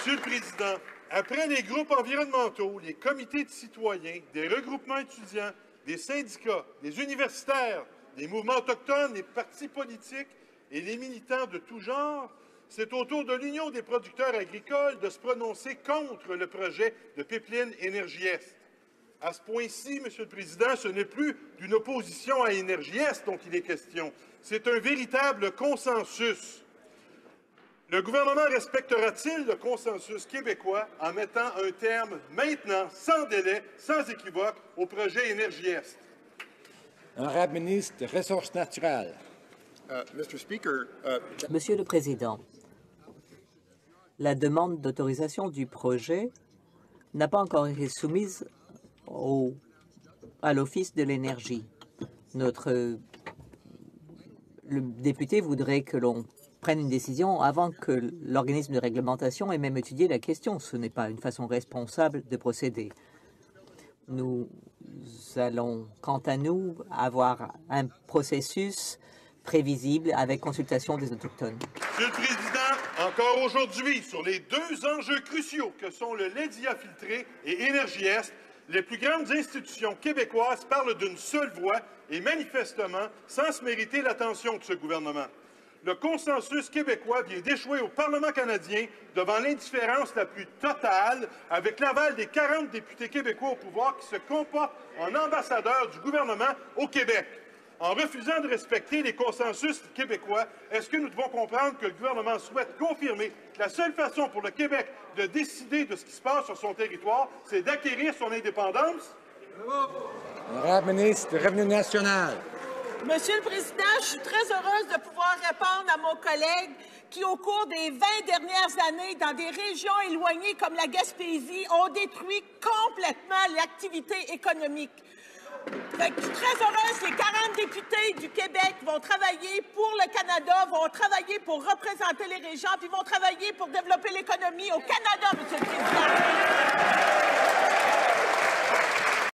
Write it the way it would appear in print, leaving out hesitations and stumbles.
Monsieur le Président, après les groupes environnementaux, les comités de citoyens, des regroupements étudiants, des syndicats, des universitaires, des mouvements autochtones, les partis politiques et les militants de tout genre, c'est au tour de l'Union des producteurs agricoles de se prononcer contre le projet de pipeline Énergie-Est. À ce point-ci, Monsieur le Président, ce n'est plus d'une opposition à Énergie-Est dont il est question. C'est un véritable consensus. Le gouvernement respectera-t-il le consensus québécois en mettant un terme maintenant, sans délai, sans équivoque, au projet Énergie-Est? Honorable ministre des Ressources naturelles. Monsieur le Président, la demande d'autorisation du projet n'a pas encore été soumise à l'Office de l'énergie. Le député voudrait que l'on prenne une décision avant que l'organisme de réglementation ait même étudié la question. Ce n'est pas une façon responsable de procéder. Nous allons, quant à nous, avoir un processus prévisible avec consultation des Autochtones. Monsieur le Président, encore aujourd'hui, sur les deux enjeux cruciaux que sont le lait diafiltré et Énergie-Est, les plus grandes institutions québécoises parlent d'une seule voix et manifestement sans se mériter l'attention de ce gouvernement. Le consensus québécois vient d'échouer au Parlement canadien devant l'indifférence la plus totale avec l'aval des 40 députés québécois au pouvoir qui se comportent en ambassadeurs du gouvernement au Québec. En refusant de respecter les consensus québécois, est-ce que nous devons comprendre que le gouvernement souhaite confirmer que la seule façon pour le Québec de décider de ce qui se passe sur son territoire, c'est d'acquérir son indépendance? Honorable ministre du Revenu national. Monsieur le Président, je suis très heureuse de pouvoir répondre à mon collègue qui, au cours des 20 dernières années, dans des régions éloignées comme la Gaspésie, ont détruit complètement l'activité économique. Je suis très heureuse, les 40 députés du Québec vont travailler pour le Canada, vont travailler pour représenter les régions, puis vont travailler pour développer l'économie au Canada, Monsieur le Président.